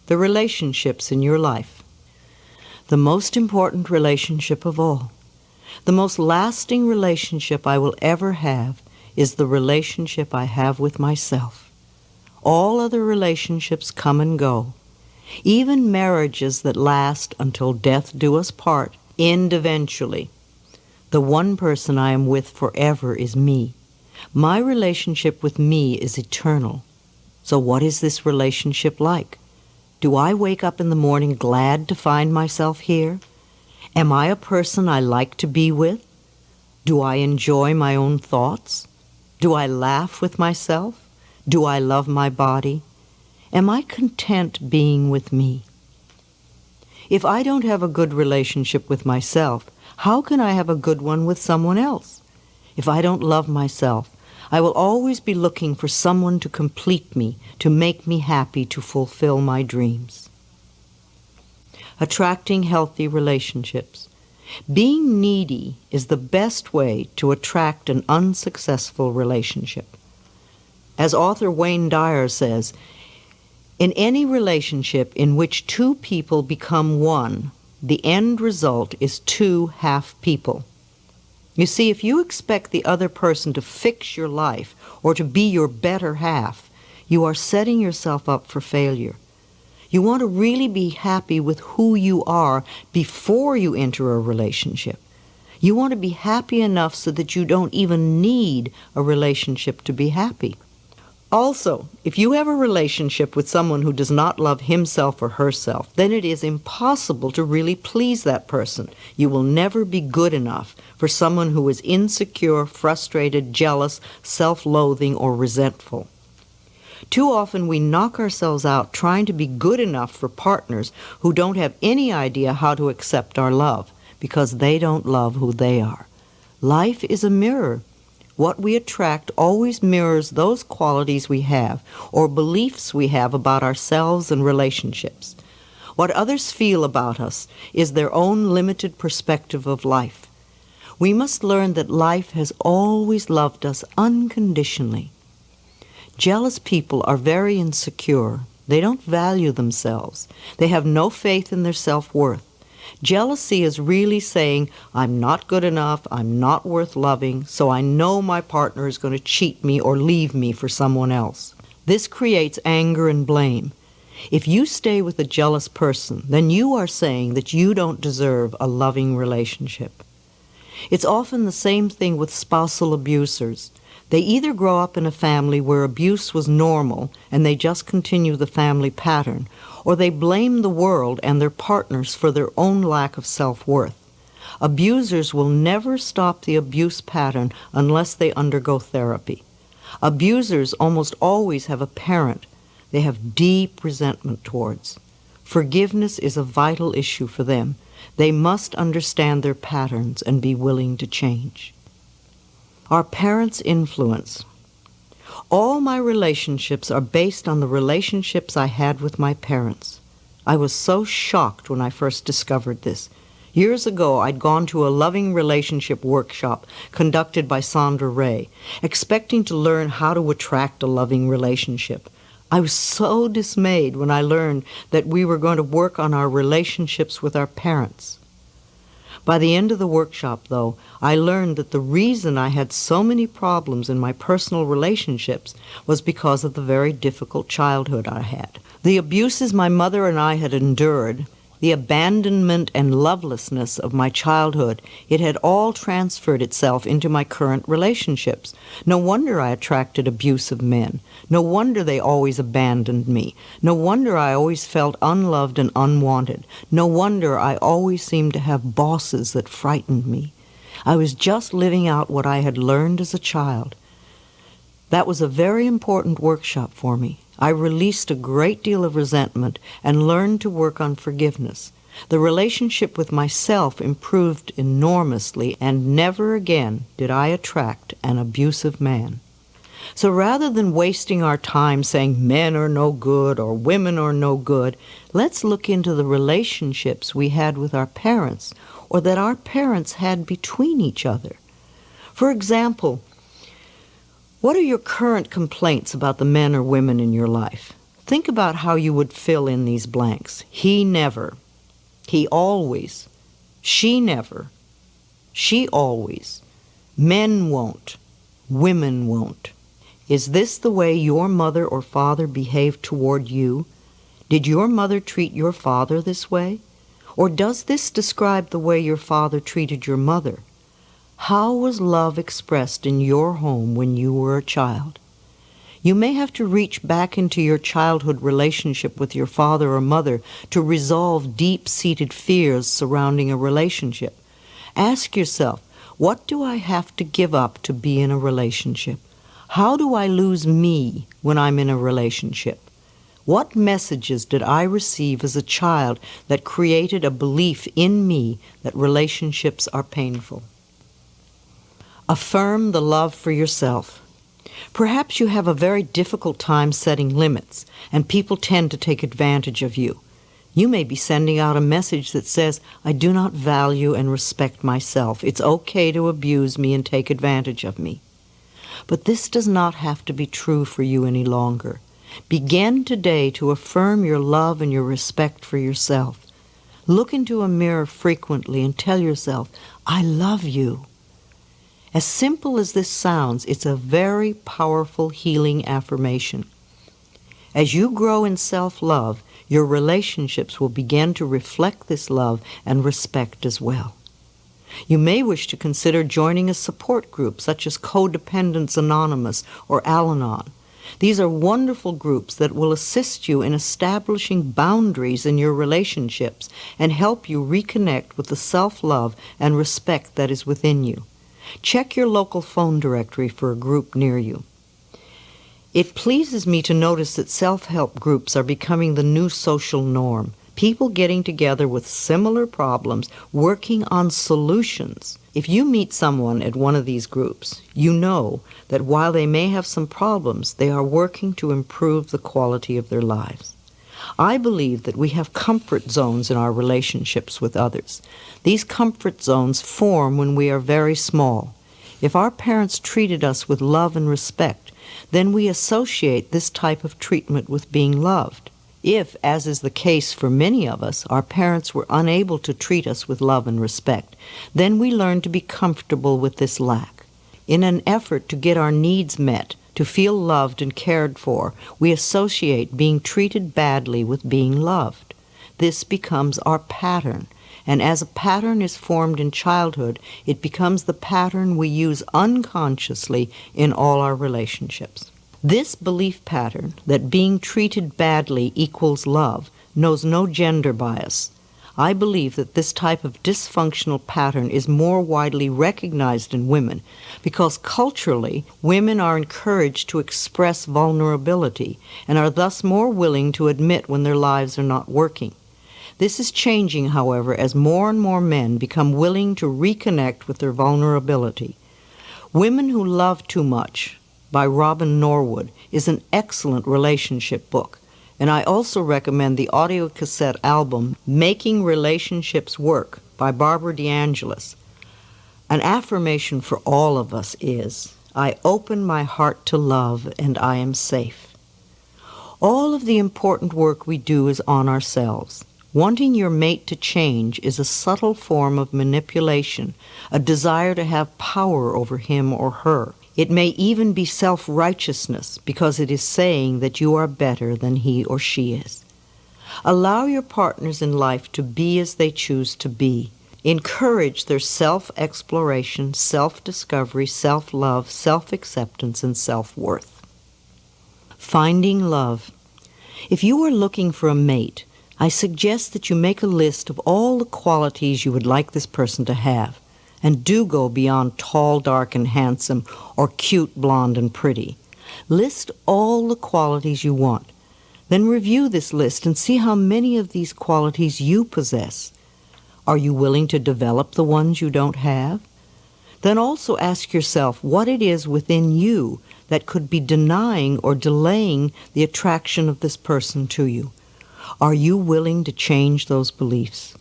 the relationships in your life. The most important relationship of all, the most lasting relationship I will ever have, is the relationship I have with myself. All other relationships come and go. Even marriages that last until death do us part end eventually. The one person I am with forever is me. My relationship with me is eternal. So what is this relationship like? Do I wake up in the morning glad to find myself here? Am I a person I like to be with? Do I enjoy my own thoughts? Do I laugh with myself? Do I love my body? Am I content being with me? If I don't have a good relationship with myself, how can I have a good one with someone else? If I don't love myself, I will always be looking for someone to complete me, to make me happy, to fulfill my dreams. Attracting healthy relationships. Being needy is the best way to attract an unsuccessful relationship. As author Wayne Dyer says, in any relationship in which two people become one, the end result is two half people. You see, if you expect the other person to fix your life or to be your better half, you are setting yourself up for failure. You want to really be happy with who you are before you enter a relationship. You want to be happy enough so that you don't even need a relationship to be happy. Also, if you have a relationship with someone who does not love himself or herself, then it is impossible to really please that person. You will never be good enough for someone who is insecure, frustrated, jealous, self-loathing, or resentful. Too often we knock ourselves out trying to be good enough for partners who don't have any idea how to accept our love because they don't love who they are. Life is a mirror. What we attract always mirrors those qualities we have or beliefs we have about ourselves and relationships. What others feel about us is their own limited perspective of life. We must learn that life has always loved us unconditionally. Jealous people are very insecure. They don't value themselves. They have no faith in their self-worth. Jealousy is really saying, I'm not good enough, I'm not worth loving, so I know my partner is going to cheat me or leave me for someone else. This creates anger and blame. If you stay with a jealous person, then you are saying that you don't deserve a loving relationship. It's often the same thing with spousal abusers. They either grow up in a family where abuse was normal and they just continue the family pattern, or they blame the world and their partners for their own lack of self-worth. Abusers will never stop the abuse pattern unless they undergo therapy. Abusers almost always have a parent they have deep resentment towards. Forgiveness is a vital issue for them. They must understand their patterns and be willing to change. Our parents' influence. All my relationships are based on the relationships I had with my parents. I was so shocked when I first discovered this. Years ago, I'd gone to a loving relationship workshop conducted by Sandra Ray, expecting to learn how to attract a loving relationship. I was so dismayed when I learned that we were going to work on our relationships with our parents. By the end of the workshop, though, I learned that the reason I had so many problems in my personal relationships was because of the very difficult childhood I had. The abuses my mother and I had endured, the abandonment and lovelessness of my childhood, it had all transferred itself into my current relationships. No wonder I attracted abusive men. No wonder they always abandoned me. No wonder I always felt unloved and unwanted. No wonder I always seemed to have bosses that frightened me. I was just living out what I had learned as a child. That was a very important workshop for me. I released a great deal of resentment and learned to work on forgiveness. The relationship with myself improved enormously, and never again did I attract an abusive man. So rather than wasting our time saying men are no good or women are no good, let's look into the relationships we had with our parents or that our parents had between each other. For example, what are your current complaints about the men or women in your life? Think about how you would fill in these blanks. He never. He always. She never. She always. Men won't. Women won't. Is this the way your mother or father behaved toward you? Did your mother treat your father this way? Or does this describe the way your father treated your mother? How was love expressed in your home when you were a child? You may have to reach back into your childhood relationship with your father or mother to resolve deep-seated fears surrounding a relationship. Ask yourself, what do I have to give up to be in a relationship? How do I lose me when I'm in a relationship? What messages did I receive as a child that created a belief in me that relationships are painful? Affirm the love for yourself. Perhaps you have a very difficult time setting limits, and people tend to take advantage of you. You may be sending out a message that says, I do not value and respect myself. It's okay to abuse me and take advantage of me. But this does not have to be true for you any longer. Begin today to affirm your love and your respect for yourself. Look into a mirror frequently and tell yourself, I love you. As simple as this sounds, it's a very powerful healing affirmation. As you grow in self-love, your relationships will begin to reflect this love and respect as well. You may wish to consider joining a support group such as Codependence Anonymous or Al-Anon. These are wonderful groups that will assist you in establishing boundaries in your relationships and help you reconnect with the self-love and respect that is within you. Check your local phone directory for a group near you. It pleases me to notice that self-help groups are becoming the new social norm. People getting together with similar problems, working on solutions. If you meet someone at one of these groups, you know that while they may have some problems, they are working to improve the quality of their lives. I believe that we have comfort zones in our relationships with others. These comfort zones form when we are very small. If our parents treated us with love and respect, then we associate this type of treatment with being loved. If, as is the case for many of us, our parents were unable to treat us with love and respect, then we learn to be comfortable with this lack. In an effort to get our needs met, to feel loved and cared for, we associate being treated badly with being loved. This becomes our pattern, and as a pattern is formed in childhood, it becomes the pattern we use unconsciously in all our relationships. This belief pattern that being treated badly equals love knows no gender bias. I believe that this type of dysfunctional pattern is more widely recognized in women because culturally, women are encouraged to express vulnerability and are thus more willing to admit when their lives are not working. This is changing, however, as more and more men become willing to reconnect with their vulnerability. Women Who Love Too Much by Robin Norwood is an excellent relationship book. And I also recommend the audio cassette album, Making Relationships Work by Barbara DeAngelis. An affirmation for all of us is, I open my heart to love and I am safe. All of the important work we do is on ourselves. Wanting your mate to change is a subtle form of manipulation, a desire to have power over him or her. It may even be self-righteousness because it is saying that you are better than he or she is. Allow your partners in life to be as they choose to be. Encourage their self-exploration, self-discovery, self-love, self-acceptance, and self-worth. Finding love. If you are looking for a mate, I suggest that you make a list of all the qualities you would like this person to have. And do go beyond tall, dark, and handsome, or cute, blonde, and pretty. List all the qualities you want. Then review this list and see how many of these qualities you possess. Are you willing to develop the ones you don't have? Then also ask yourself what it is within you that could be denying or delaying the attraction of this person to you. Are you willing to change those beliefs?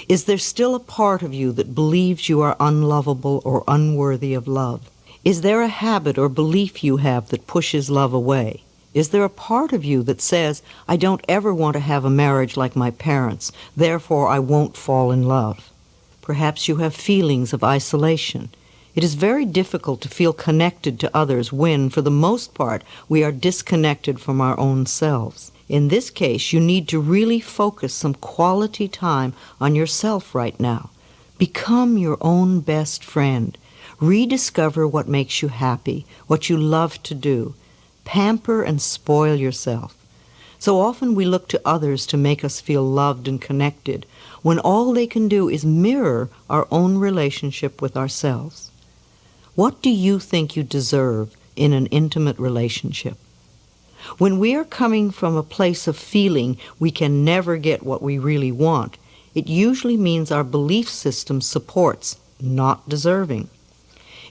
Is there still a part of you that believes you are unlovable or unworthy of love? Is there a habit or belief you have that pushes love away? Is there a part of you that says, I don't ever want to have a marriage like my parents, therefore I won't fall in love? Perhaps you have feelings of isolation. It is very difficult to feel connected to others when, for the most part, we are disconnected from our own selves. In this case, you need to really focus some quality time on yourself right now. Become your own best friend. Rediscover what makes you happy, what you love to do. Pamper and spoil yourself. So often we look to others to make us feel loved and connected, when all they can do is mirror our own relationship with ourselves. What do you think you deserve in an intimate relationship? When we are coming from a place of feeling we can never get what we really want, it usually means our belief system supports not deserving.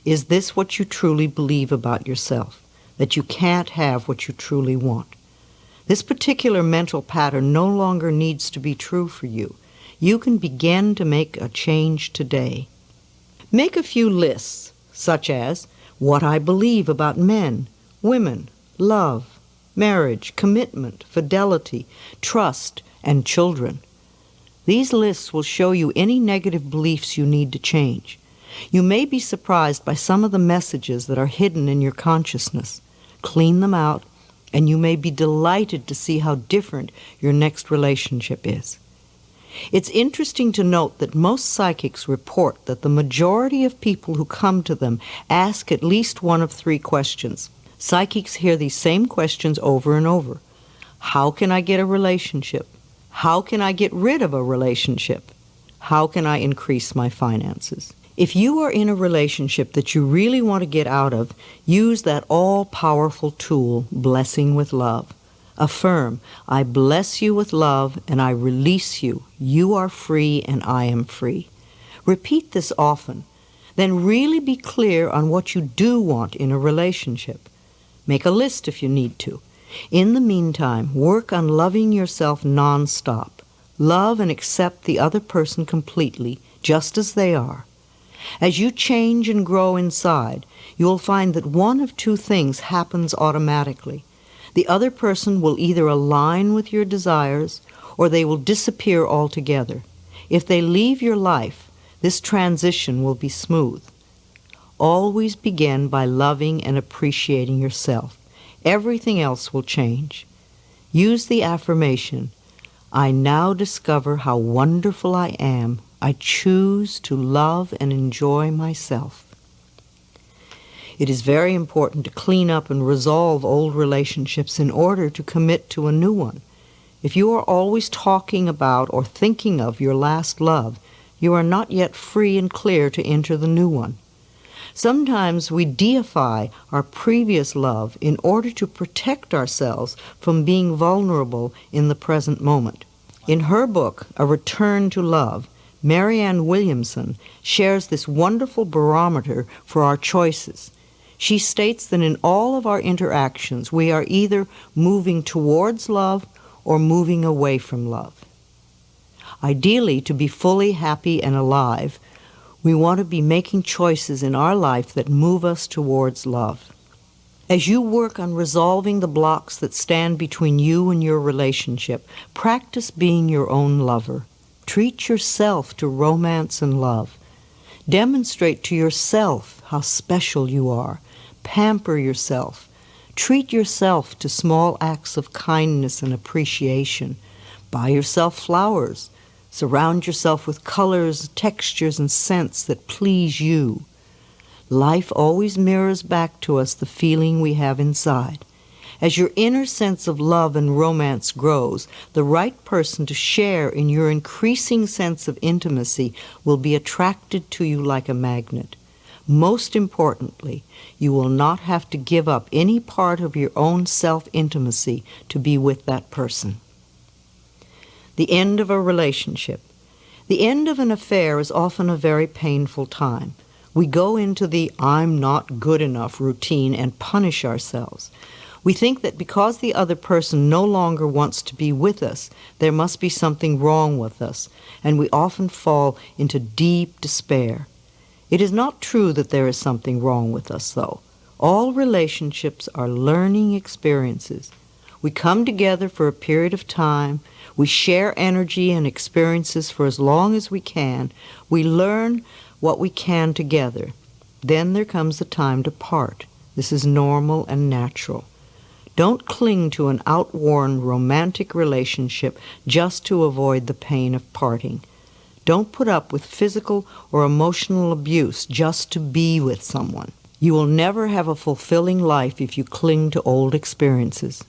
Is this what you truly believe about yourself? That you can't have what you truly want? This particular mental pattern no longer needs to be true for you. You can begin to make a change today. Make a few lists, such as what I believe about men, women, love, marriage, commitment, fidelity, trust, and children. These lists will show you any negative beliefs you need to change. You may be surprised by some of the messages that are hidden in your consciousness. Clean them out, and you may be delighted to see how different your next relationship is. It's interesting to note that most psychics report that the majority of people who come to them ask at least one of three questions. Psychics hear these same questions over and over. How can I get a relationship? How can I get rid of a relationship? How can I increase my finances? If you are in a relationship that you really want to get out of, use that all-powerful tool, blessing with love. Affirm, I bless you with love and I release you. You are free and I am free. Repeat this often. Then really be clear on what you do want in a relationship. Make a list if you need to. In the meantime, work on loving yourself non-stop. Love and accept the other person completely, just as they are. As you change and grow inside, you will find that one of two things happens automatically. The other person will either align with your desires or they will disappear altogether. If they leave your life, this transition will be smooth. Always begin by loving and appreciating yourself. Everything else will change. Use the affirmation, I now discover how wonderful I am. I choose to love and enjoy myself. It is very important to clean up and resolve old relationships in order to commit to a new one. If you are always talking about or thinking of your last love, you are not yet free and clear to enter the new one. Sometimes we deify our previous love in order to protect ourselves from being vulnerable in the present moment. In her book, A Return to Love, Marianne Williamson shares this wonderful barometer for our choices. She states that in all of our interactions, we are either moving towards love or moving away from love. Ideally, to be fully happy and alive, we want to be making choices in our life that move us towards love. As you work on resolving the blocks that stand between you and your relationship, practice being your own lover. Treat yourself to romance and love. Demonstrate to yourself how special you are. Pamper yourself. Treat yourself to small acts of kindness and appreciation. Buy yourself flowers. Surround yourself with colors, textures, and scents that please you. Life always mirrors back to us the feeling we have inside. As your inner sense of love and romance grows, the right person to share in your increasing sense of intimacy will be attracted to you like a magnet. Most importantly, you will not have to give up any part of your own self-intimacy to be with that person. The end of a relationship. The end of an affair is often a very painful time. We go into the I'm not good enough routine and punish ourselves. We think that because the other person no longer wants to be with us, there must be something wrong with us, and we often fall into deep despair. It is not true that there is something wrong with us, though. All relationships are learning experiences. We come together for a period of time. We share energy and experiences for as long as we can. We learn what we can together. Then there comes the time to part. This is normal and natural. Don't cling to an outworn romantic relationship just to avoid the pain of parting. Don't put up with physical or emotional abuse just to be with someone. You will never have a fulfilling life if you cling to old experiences.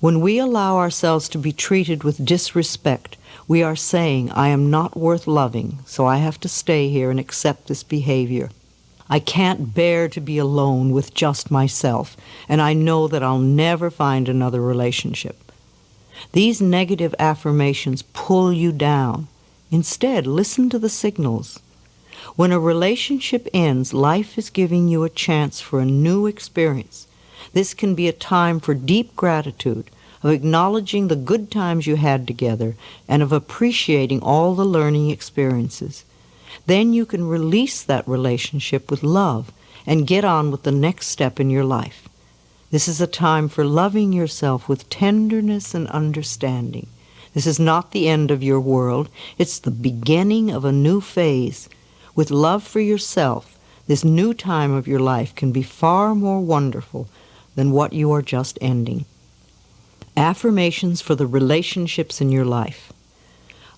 When we allow ourselves to be treated with disrespect, we are saying, I am not worth loving, so I have to stay here and accept this behavior. I can't bear to be alone with just myself, and I know that I'll never find another relationship. These negative affirmations pull you down. Instead, listen to the signals. When a relationship ends, life is giving you a chance for a new experience. This can be a time for deep gratitude, of acknowledging the good times you had together, and of appreciating all the learning experiences. Then you can release that relationship with love and get on with the next step in your life. This is a time for loving yourself with tenderness and understanding. This is not the end of your world. It's the beginning of a new phase. With love for yourself, this new time of your life can be far more wonderful than what you are just ending. Affirmations for the relationships in your life.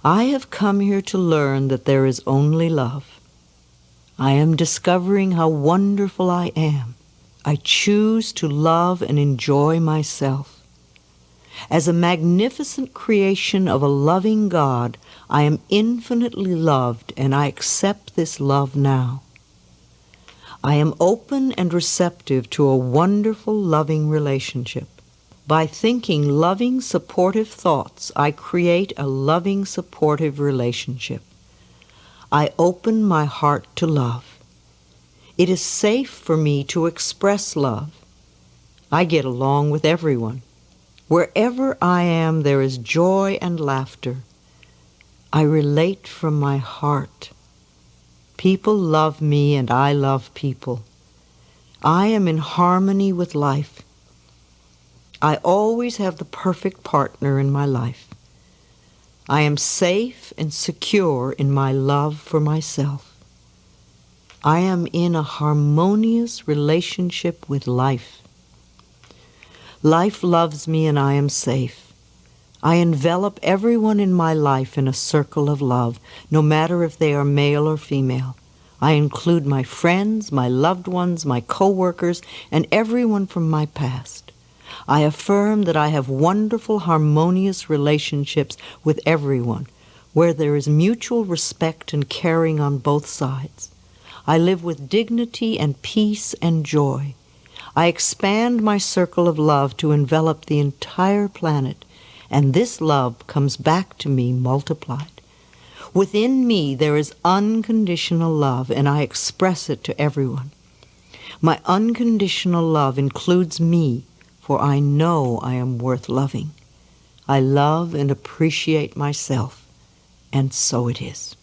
I have come here to learn that there is only love. I am discovering how wonderful I am. I choose to love and enjoy myself. As a magnificent creation of a loving God, I am infinitely loved, and I accept this love now. I am open and receptive to a wonderful, loving relationship. By thinking loving, supportive thoughts, I create a loving, supportive relationship. I open my heart to love. It is safe for me to express love. I get along with everyone. Wherever I am, there is joy and laughter. I relate from my heart. People love me and I love people. I am in harmony with life. I always have the perfect partner in my life. I am safe and secure in my love for myself. I am in a harmonious relationship with life. Life loves me and I am safe. I envelop everyone in my life in a circle of love, no matter if they are male or female. I include my friends, my loved ones, my co-workers, and everyone from my past. I affirm that I have wonderful, harmonious relationships with everyone, where there is mutual respect and caring on both sides. I live with dignity and peace and joy. I expand my circle of love to envelop the entire planet, and this love comes back to me multiplied. Within me there is unconditional love, and I express it to everyone. My unconditional love includes me, for I know I am worth loving. I love and appreciate myself, and so it is.